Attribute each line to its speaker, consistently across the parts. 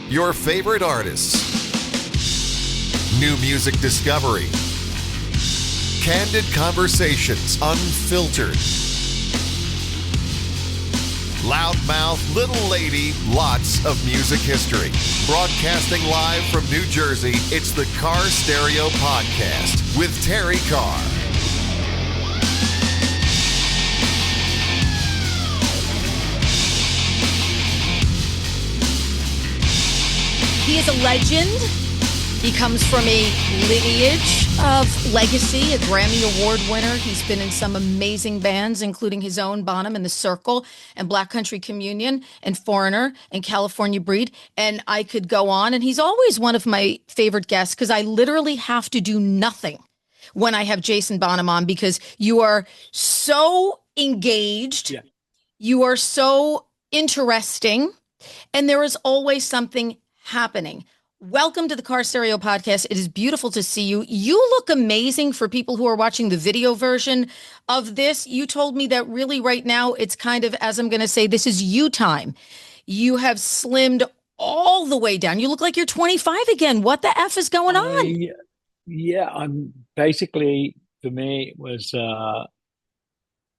Speaker 1: Your favorite artists. New music discovery. Candid conversations, unfiltered. Loudmouth, little lady, lots of music history. Broadcasting live from New Jersey, it's the Car Stereo Podcast with Terrie Carr.
Speaker 2: He is a legend. He comes from a lineage of legacy, a Grammy Award winner. He's been in some amazing bands, including his own Bonham and The Circle and Black Country Communion and Foreigner and California Breed. And I could go on. And he's always one of my favorite guests because I literally have to do nothing when I have Jason Bonham on because you are so engaged. Yeah. You are so interesting. And there is always something happening. Welcome to the Car Stereo Podcast. It is beautiful to see you. You look amazing for people who are watching the video version of this. You told me that really right now it's kind of, as I'm going to say, this is you time. You have slimmed all the way down. You look like you're 25 again. What the F is going on?
Speaker 3: Yeah, I'm basically, for me, it was, there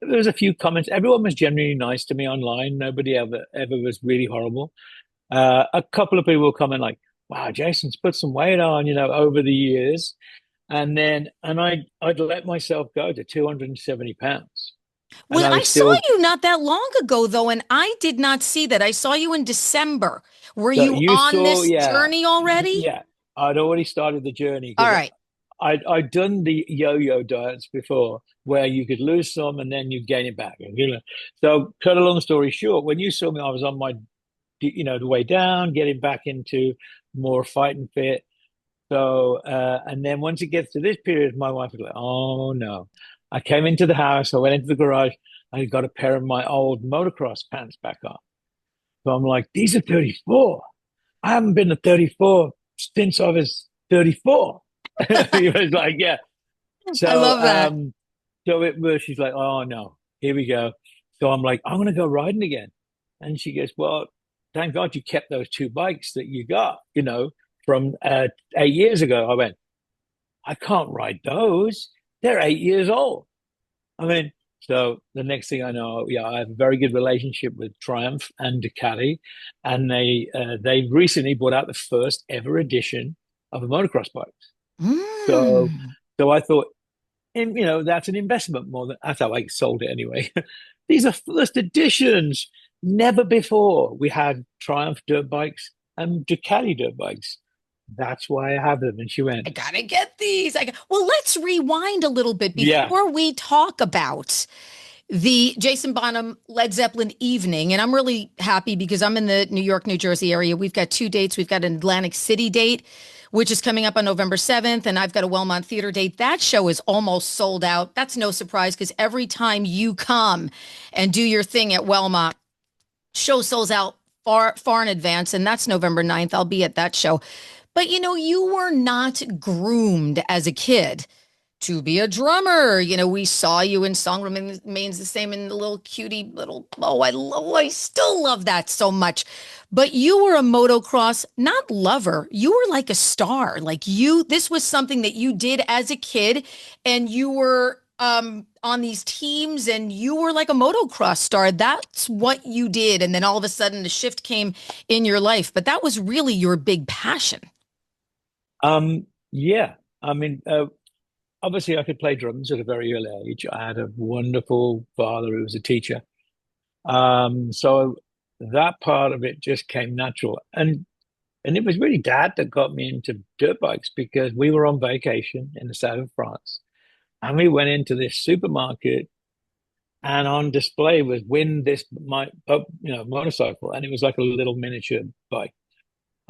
Speaker 3: was a few comments. Everyone was genuinely nice to me online. Nobody ever was really horrible. A couple of people will comment like, wow, Jason's put some weight on, over the years. And I'd let myself go to 270 pounds.
Speaker 2: Well, I saw you not that long ago, though, and I did not see that. I saw you in December. Were you on this journey already?
Speaker 3: Yeah, I'd already started the journey.
Speaker 2: All right.
Speaker 3: I'd done the yo-yo diets before where you could lose some and then you'd gain it back. So cut a long story short, when you saw me, I was on my the way down, getting back into more fighting fit. So, and then once it gets to this period, my wife was like, oh no. I came into the house, I went into the garage, I got a pair of my old motocross pants back on. So I'm like, these are 34. I haven't been to 34 since I was 34. He was like, yeah. So,
Speaker 2: I love that.
Speaker 3: She's like, oh no, here we go. So I'm like, I'm going to go riding again. And she goes, well, thank God you kept those two bikes that you got, from 8 years ago. I went, I can't ride those. They're 8 years old. So the next thing I know, I have a very good relationship with Triumph and Ducati. And they recently brought out the first ever edition of a motocross bike. So I thought, and that's an investment more than, that's how I sold it anyway. These are first editions. Never before we had Triumph dirt bikes and Ducati dirt bikes. That's why I have them. And she went,
Speaker 2: I gotta get these. Well, let's rewind a little bit before we talk about the Jason Bonham Led Zeppelin evening. And I'm really happy because I'm in the New York, New Jersey area. We've got two dates. We've got an Atlantic City date, which is coming up on November 7th. And I've got a Wellmont Theater date. That show is almost sold out. That's no surprise because every time you come and do your thing at Wellmont, show sells out far in advance, and that's November 9th. I'll be at that show. But, you were not groomed as a kid to be a drummer. We saw you in Song Remains the Same in the little cutie little, I still love that so much. But you were a motocross, not lover. You were like a star. This was something that you did as a kid, and you were on these teams and you were like a motocross star. That's what you did. And then all of a sudden the shift came in your life, but that was really your big passion.
Speaker 3: Yeah. Obviously I could play drums at a very early age. I had a wonderful father who was a teacher. So that part of it just came natural. And it was really Dad that got me into dirt bikes because we were on vacation in the south of France. And we went into this supermarket, and on display was motorcycle, and it was like a little miniature bike.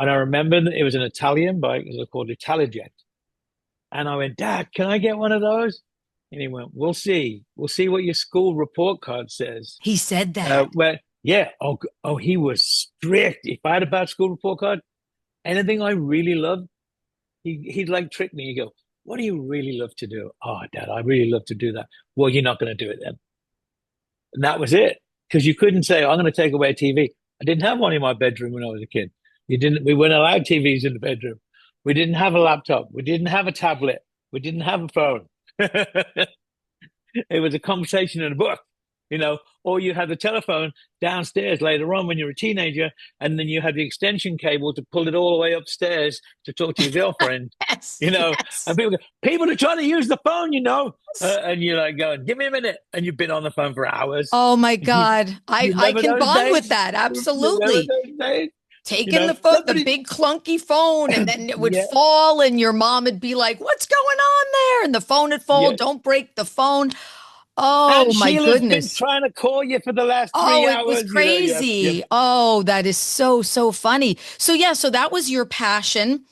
Speaker 3: And I remember that it was an Italian bike. It was called Italijet. And I went, Dad, can I get one of those? And he went, we'll see. We'll see what your school report card says.
Speaker 2: He said that.
Speaker 3: Yeah. Oh, he was strict. If I had a bad school report card, anything I really loved, he'd like trick me. He'd go, what do you really love to do? Oh, Dad, I really love to do that. Well, you're not going to do it then. And that was it. Because you couldn't say, I'm going to take away a TV. I didn't have one in my bedroom when I was a kid. We weren't allowed TVs in the bedroom. We didn't have a laptop. We didn't have a tablet. We didn't have a phone. It was a conversation in a book, or you had the telephone downstairs later on when you were a teenager, and then you had the extension cable to pull it all the way upstairs to talk to your girlfriend.
Speaker 2: Yes,
Speaker 3: yes. And people are trying to use the phone, and you're like going, give me a minute. And you've been on the phone for hours.
Speaker 2: Oh my God. I can bond with that. Absolutely. Taking the phone, the big clunky phone, and then it would fall, and your mom would be like, "What's going on there?" And the phone would fall. Don't break the phone. Oh
Speaker 3: and
Speaker 2: my
Speaker 3: Sheila's
Speaker 2: goodness!
Speaker 3: Been trying to call you for the last 3 hours.
Speaker 2: Oh, it was crazy. Oh, that is so funny. So so that was your passion.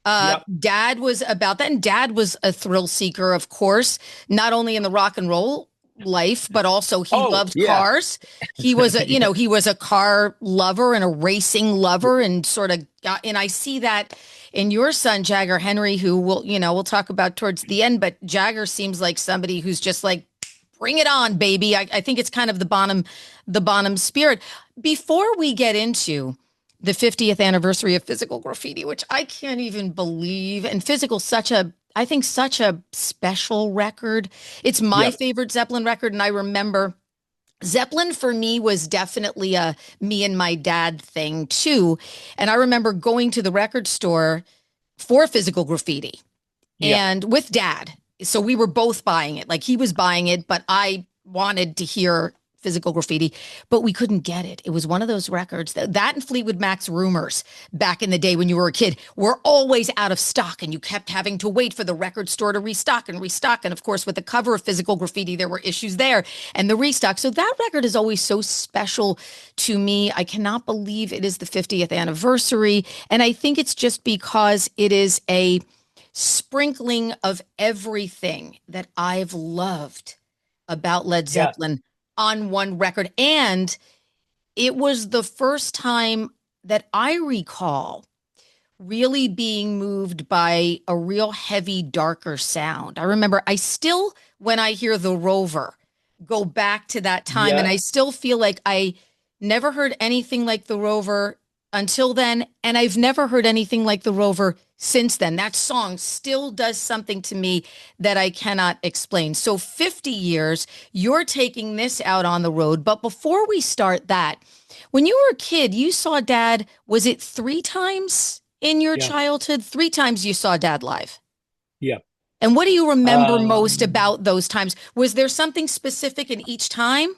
Speaker 2: Dad was about that, and Dad was a thrill seeker, of course, not only in the rock and roll life, but also he loved cars. He was he was a car lover and a racing lover, and sort of and I see that in your son Jagger Henry, who we'll talk about towards the end, but Jagger seems like somebody who's just like, bring it on, baby. I think it's kind of the Bonham spirit. Before we get into the 50th anniversary of Physical Graffiti, which I can't even believe, and Physical, I think such a special record. It's my favorite Zeppelin record. And I remember Zeppelin for me was definitely a me and my dad thing too. And I remember going to the record store for Physical Graffiti and with Dad. So we were both buying it. Like, he was buying it, but I wanted to hear Physical Graffiti, but we couldn't get it. It was one of those records that and Fleetwood Mac's Rumors back in the day when you were a kid were always out of stock, and you kept having to wait for the record store to restock. And of course, with the cover of Physical Graffiti, there were issues there and the restock. So that record is always so special to me. I cannot believe it is the 50th anniversary. And I think it's just because it is a sprinkling of everything that I've loved about Led Zeppelin on one record. And it was the first time that I recall really being moved by a real heavy, darker sound. I remember when I hear The Rover, go back to that time, and I still feel like I never heard anything like The Rover until then, and I've never heard anything like The Rover since then. That song still does something to me that I cannot explain. So 50 years, you're taking this out on the road. But before we start that, when you were a kid, you saw Dad, was it 3 times in your childhood? 3 times you saw Dad live?
Speaker 3: Yeah.
Speaker 2: And what do you remember most about those times? Was there something specific in each time?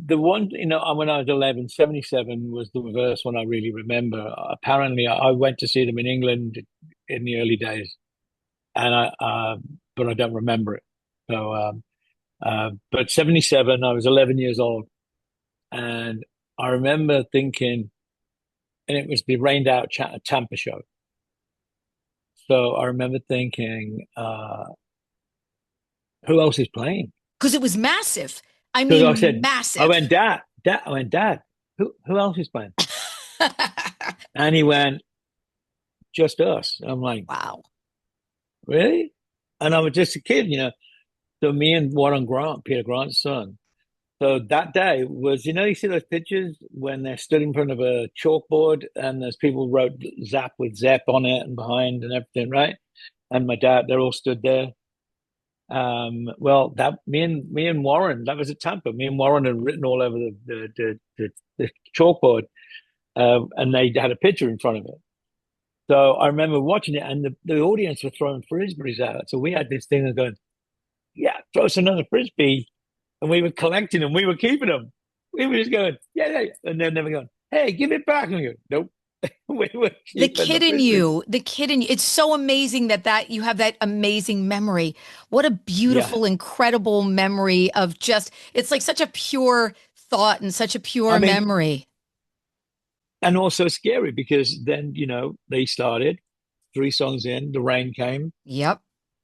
Speaker 3: The one, when I was 11, 77 was the first one I really remember. Apparently, I went to see them in England in the early days, and but I don't remember it. So, but 77, I was 11 years old, and I remember thinking, and it was the rained out Tampa show. So I remember thinking, who else is playing?
Speaker 2: Because it was massive. I mean,
Speaker 3: I said,
Speaker 2: massive.
Speaker 3: I went, Dad, who else is playing? And he went, just us. I'm like,
Speaker 2: wow,
Speaker 3: really? And I was just a kid, So me and Warren Grant, Peter Grant's son. So that day was, you see those pictures when they're stood in front of a chalkboard and there's people wrote Zap with Zepp on it and behind and everything, right? And my dad, they're all stood there. Well, that me and Warren, that was at Tampa. Me and Warren had written all over the chalkboard, and they had a picture in front of it. So I remember watching it, and the audience were throwing frisbees out. So we had this thing of going, throw us another frisbee, and we were collecting them, we were keeping them. We were just going, and then they were going, hey, give it back, and we go, nope.
Speaker 2: The kid in you. It's so amazing that you have that amazing memory. What a beautiful, incredible memory of it's like such a pure thought and such a pure memory.
Speaker 3: And also scary because then, they started 3 songs in, the rain came.
Speaker 2: Yep.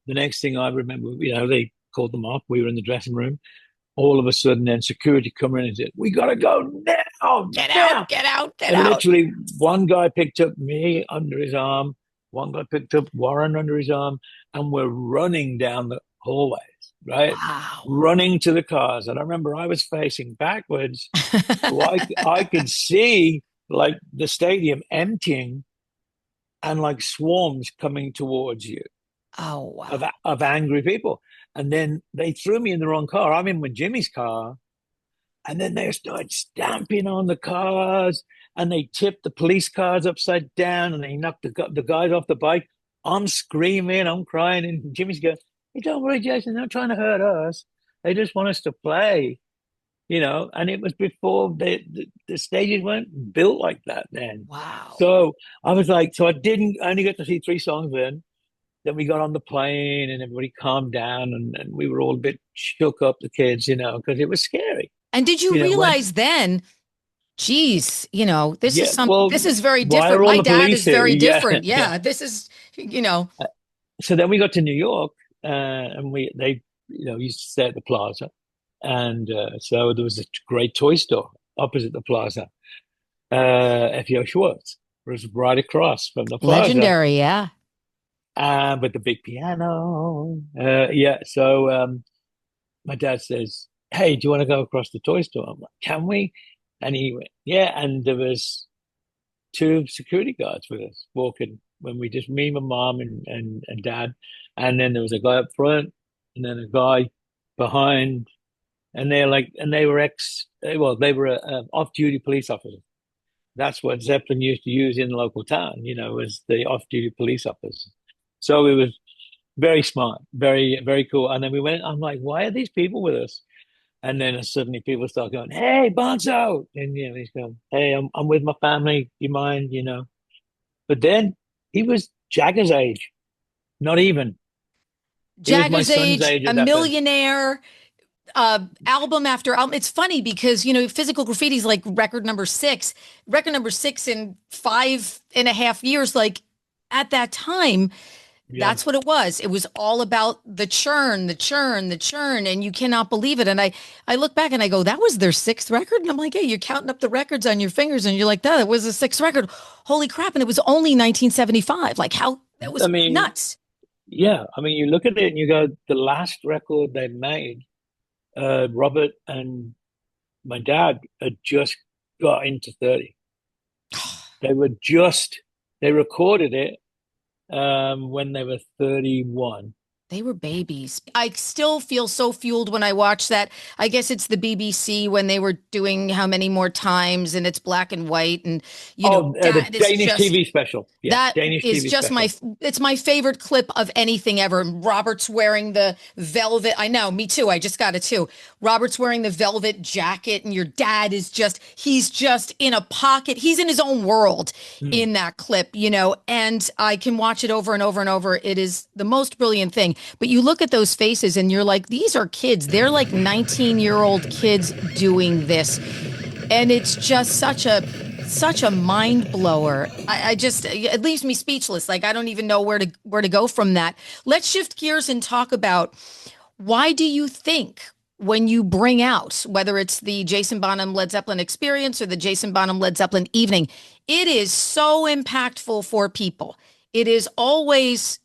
Speaker 3: The next thing I remember, they called them off. We were in the dressing room. All of a sudden, then security come in and said, we got to go now.
Speaker 2: Get out.
Speaker 3: And literally one guy picked up me under his arm. One guy picked up Warren under his arm. And we're running down the hallways, right?
Speaker 2: Wow.
Speaker 3: Running to the cars. And I remember I was facing backwards. So I could see like the stadium emptying and like swarms coming towards you.
Speaker 2: Oh, wow.
Speaker 3: Of angry people. And then they threw me in the wrong car. I'm in with Jimmy's car. And then they started stamping on the cars and they tipped the police cars upside down and they knocked the guys off the bike. I'm screaming, I'm crying. And Jimmy's going, hey, don't worry, Jason, they're not trying to hurt us. They just want us to play, And it was before the stages weren't built like that then.
Speaker 2: Wow.
Speaker 3: So I was like, I only got to see 3 songs then. Then we got on the plane and everybody calmed down and we were all a bit shook up, the kids, because it was scary.
Speaker 2: And did you realize then, geez, this is this is very different. My dad is very different. Yeah, this is,
Speaker 3: So then we got to New York and they used to stay at the Plaza. And so there was a great toy store opposite the Plaza. F.O. Schwartz was right across from the Plaza.
Speaker 2: Legendary, yeah.
Speaker 3: With the big piano. So my dad says, hey, do you want to go across the toy store? I'm like, can we? And he went, yeah. And there was 2 security guards with us walking when me, my mom and dad. And then there was a guy up front and then a guy behind. And they were off-duty police officers. That's what Zeppelin used to use in the local town, was the off-duty police officers. So it was very smart, very, very cool. And then we went, I'm like, why are these people with us? And then suddenly people start going, hey, Bonzo. And, he's going, hey, I'm with my family. Do you mind, But then he was Jagger's age, not even.
Speaker 2: Jagger's age, a millionaire, album after album. It's funny because, Physical Graffiti is like record number 6 in 5.5 years. Like at that time, that's what it was. It was all about the churn, and you cannot believe it. And I look back and I go, that was their 6th record. And I'm like, hey, you're counting up the records on your fingers and you're like, that was the 6th record. Holy crap. And it was only 1975. Like how that was nuts.
Speaker 3: Yeah. I mean, you look at it and you go, the last record they made, Robert and my dad had just got into 30. They recorded it when they were 31.
Speaker 2: They were babies. I still feel so fueled when I watch that. I guess it's the BBC when they were doing How Many More Times and it's black and white. And,
Speaker 3: the Danish TV special. Yeah,
Speaker 2: that
Speaker 3: Danish
Speaker 2: is
Speaker 3: TV
Speaker 2: just
Speaker 3: special.
Speaker 2: It's my favorite clip of anything ever. Robert's wearing the velvet. I know, me too. I just got it too. Robert's wearing the velvet jacket and your dad he's just in a pocket. He's in his own world in that clip, and I can watch it over and over and over. It is the most brilliant thing. But you look at those faces and you're like, these are kids. They're like 19-year-old kids doing this. And it's just such a mind blower. It leaves me speechless. Like, I don't even know where to go from that. Let's shift gears and talk about, why do you think when you bring out, whether it's the Jason Bonham Led Zeppelin experience or the Jason Bonham Led Zeppelin evening, it is so impactful for people. It is always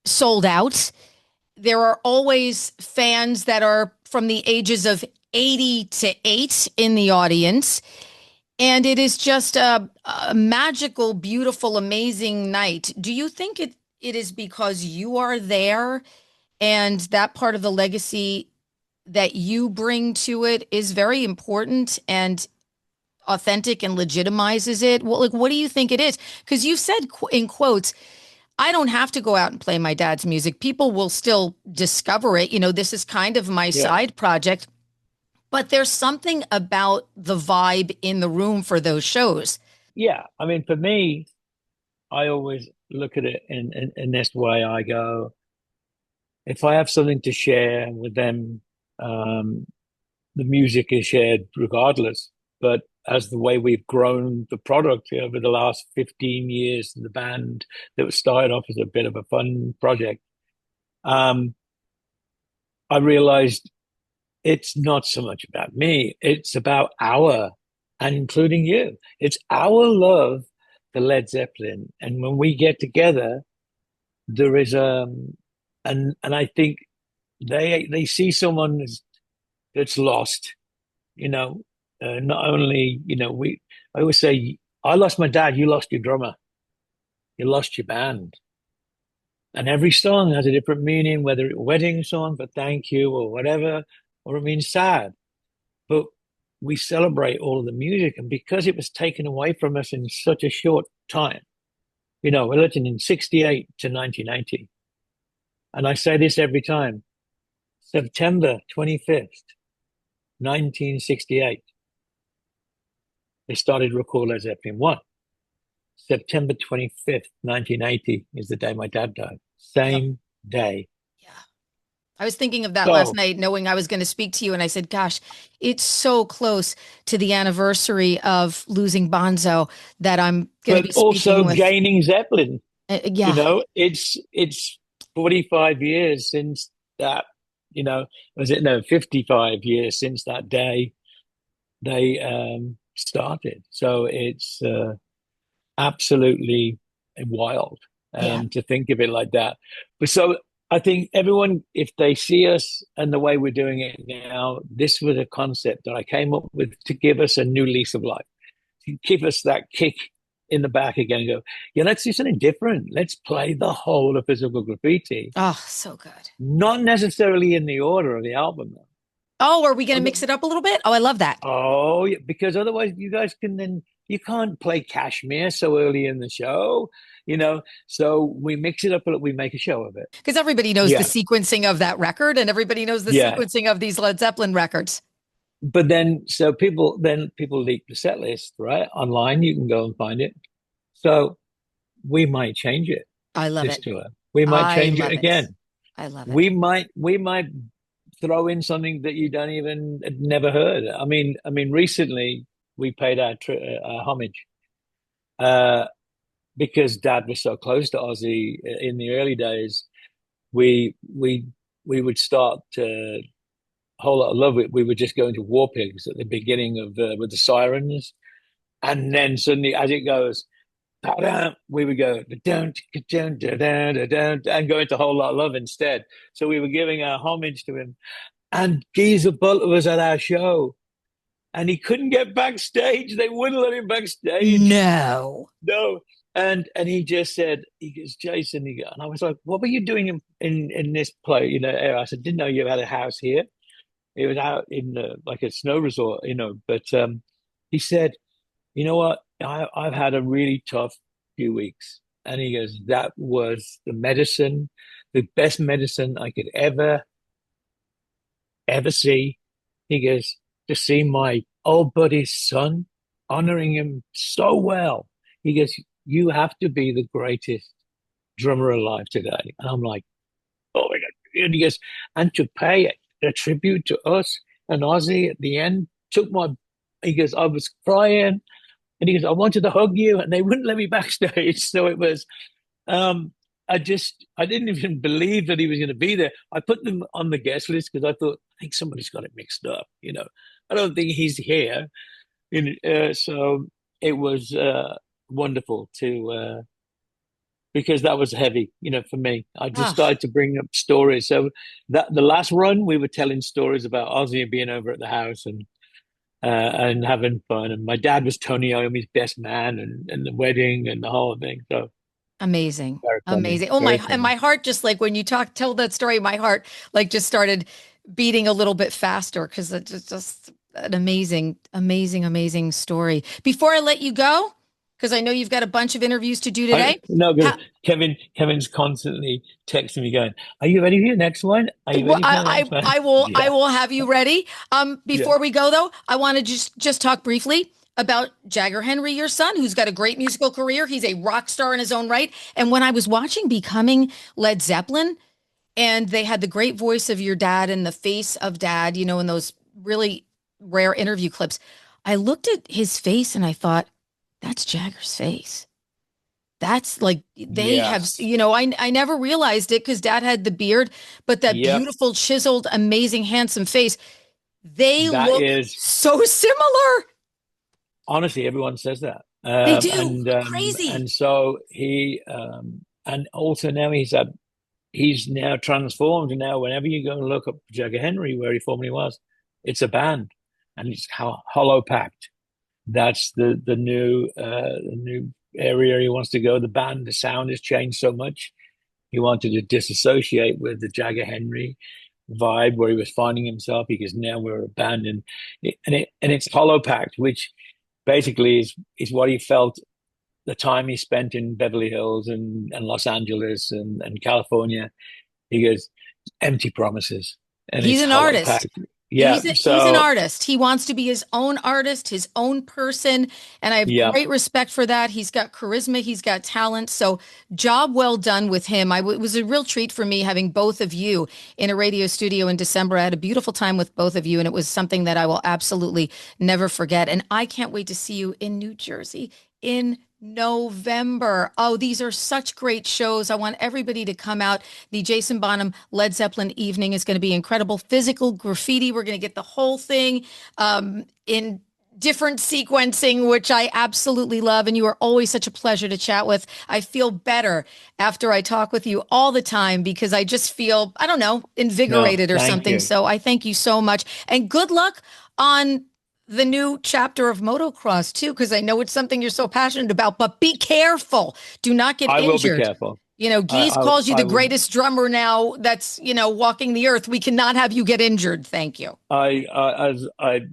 Speaker 2: sold out. There are always fans that are from the ages of 80 to 8 in the audience. And it is just a magical, beautiful, amazing night. Do you think it is because you are there and that part of the legacy that you bring to it is very important and authentic and legitimizes it? Well, like, what do you think it is? Because you've said in quotes, I don't have to go out and play my dad's music. People will still discover it. This is kind of my side project. But there's something about the vibe in the room for those shows.
Speaker 3: Yeah. I mean, for me, I always look at it in this way. I go, if I have something to share with them, the music is shared regardless. But as the way we've grown the product over the last 15 years, the band that was started off as a bit of a fun project, I realized it's not so much about me. It's about and including you, it's our love for Led Zeppelin. And when we get together, there is and I think they see someone that's lost, not only, I always say, I lost my dad, you lost your drummer, you lost your band. And every song has a different meaning, whether it's a wedding song for thank you or whatever, or it means sad. But we celebrate all of the music. And because it was taken away from us in such a short time, we're looking in 68 to 1980. And I say this every time, September 25th, 1968, they started record Led Zeppelin 1. September 25th, 1980 is the day my dad died. Same day.
Speaker 2: Yeah. I was thinking of that last night, knowing I was going to speak to you. And I said, gosh, it's so close to the anniversary of losing Bonzo that I'm going to be speaking
Speaker 3: also
Speaker 2: with.
Speaker 3: Gaining Zeppelin.
Speaker 2: Yeah.
Speaker 3: It's 45 years since that, 55 years since that day they started. So it's absolutely wild to think of it like that. But so I think everyone, if they see us and the way we're doing it now, this was a concept that I came up with to give us a new lease of life, to give us that kick in the back again and go, yeah, let's do something different. Let's play the whole of Physical Graffiti.
Speaker 2: Oh, so good.
Speaker 3: Not necessarily in the order of the album, though.
Speaker 2: Oh, are we going to mix it up a little bit? Oh, I love that.
Speaker 3: Oh, yeah, because otherwise you guys you can't play Kashmir so early in the show, so we mix it up, we make a show of it.
Speaker 2: Because everybody knows the sequencing of that record, and everybody knows the sequencing of these Led Zeppelin records.
Speaker 3: But then people leak the set list, right? Online, you can go and find it. So we might change it.
Speaker 2: I love it.
Speaker 3: Tour. We might change it again.
Speaker 2: I love it.
Speaker 3: We might throw in something that you don't even never heard. I mean, recently we paid our homage because Dad was so close to Ozzy in the early days. We would start a Whole Lot of Love. We were just going to War Pigs at the beginning of with the sirens, and then suddenly, as it goes, we would go and go into Whole Lot of Love instead. So we were giving our homage to him. And Geezer Butler was at our show, and he couldn't get backstage. They wouldn't let him backstage.
Speaker 2: No.
Speaker 3: And he just said, he goes, Jason, and I was like, what were you doing in this play? I said, didn't know you had a house here. It was out in like a snow resort, but he said, you know what? I've had a really tough few weeks. And he goes, that was the best medicine I could ever see. He goes, to see my old buddy's son, honoring him so well. He goes, you have to be the greatest drummer alive today. And I'm like, oh my God. And he goes, and to pay a tribute to us and Ozzy at the end, he goes, I was crying. And he goes, I wanted to hug you, and they wouldn't let me backstage. So it was, I didn't even believe that he was going to be there. I put them on the guest list because I thought, I think somebody's got it mixed up. I don't think he's here. So it was wonderful because that was heavy, for me. I just started to bring up stories. So that the last run, we were telling stories about Ozzy and being over at the house and having fun. And my dad was Tony Iommi's best man and the wedding and the whole thing. So
Speaker 2: amazing. Oh, my heart just like when you tell that story, my heart like just started beating a little bit faster because it's just an amazing story. Before I let you go, because I know you've got a bunch of interviews to do today.
Speaker 3: Kevin's constantly texting me going, are you ready for your next one? Are you ready for your next one?
Speaker 2: I will have you ready. Before we go though, I want to just talk briefly about Jagger Henry, your son, who's got a great musical career. He's a rock star in his own right. And when I was watching Becoming Led Zeppelin, and they had the great voice of your dad and the face of Dad, in those really rare interview clips, I looked at his face and I thought, that's Jagger's face. That's like they have, I never realized it because Dad had the beard, but that beautiful, chiseled, amazing, handsome face, they look so similar.
Speaker 3: Honestly, everyone says that.
Speaker 2: They do. Crazy.
Speaker 3: And so he, and also now he's now transformed. And now whenever you go and look up Jagger Henry, where he formerly was, it's a band and it's hollow packed. That's the new area he wants to go. The sound has changed so much. He wanted to disassociate with the Jagger Henry vibe where he was finding himself, because now we're a band, and it's hollow packed, which basically is what he felt the time he spent in Beverly Hills and Los Angeles and California. He goes, empty promises. And
Speaker 2: he's an artist.
Speaker 3: Yeah,
Speaker 2: he's an artist. He wants to be his own artist, his own person. And I have great respect for that. He's got charisma. He's got talent. So job well done with him. It was a real treat for me having both of you in a radio studio in December. I had a beautiful time with both of you, and it was something that I will absolutely never forget. And I can't wait to see you in New Jersey in November. Oh, these are such great shows. I want everybody to come out. The Jason Bonham Led Zeppelin evening is going to be incredible. Physical Graffiti. We're going to get the whole thing in different sequencing, which I absolutely love. And you are always such a pleasure to chat with. I feel better after I talk with you all the time because I just feel, I don't know, invigorated or something. You. So I thank you so much. And good luck on the new chapter of motocross too, because I know it's something you're so passionate about, but be careful. Do not get injured.
Speaker 3: I will be careful.
Speaker 2: You know, Geese calls you the greatest drummer now that's, walking the earth. We cannot have you get injured. Thank you.
Speaker 3: As I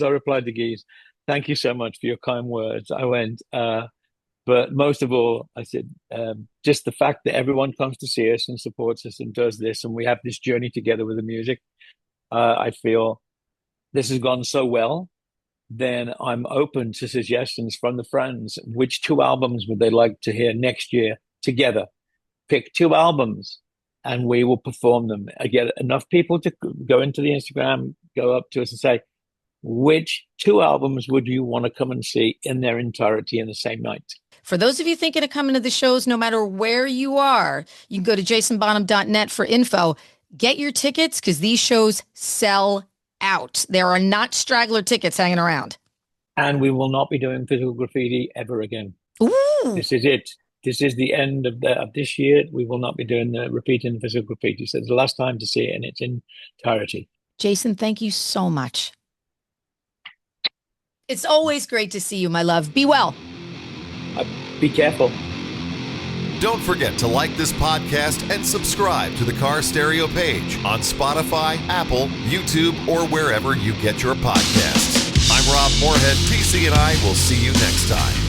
Speaker 3: replied to Geese, thank you so much for your kind words. I went, but most of all, I said, just the fact that everyone comes to see us and supports us and does this, and we have this journey together with the music, I feel this has gone so well, then I'm open to suggestions from the friends. Which 2 albums would they like to hear next year together? Pick 2 albums and we will perform them. I get enough people to go into the Instagram, go up to us and say, which 2 albums would you want to come and see in their entirety in the same night?
Speaker 2: For those of you thinking of coming to the shows, no matter where you are, you can go to jasonbonham.net for info. Get your tickets because these shows sell out. There are not straggler tickets hanging around.
Speaker 3: And we will not be doing Physical Graffiti ever again.
Speaker 2: Ooh.
Speaker 3: This is it. This is the end of this year. We will not be doing repeating the Physical Graffiti. So it's the last time to see it in its entirety.
Speaker 2: Jason, thank you so much. It's always great to see you, my love. Be well.
Speaker 3: Be careful.
Speaker 1: Don't forget to like this podcast and subscribe to the Car Stereo page on Spotify, Apple, YouTube, or wherever you get your podcasts. I'm Rob Moorhead. TC and I will see you next time.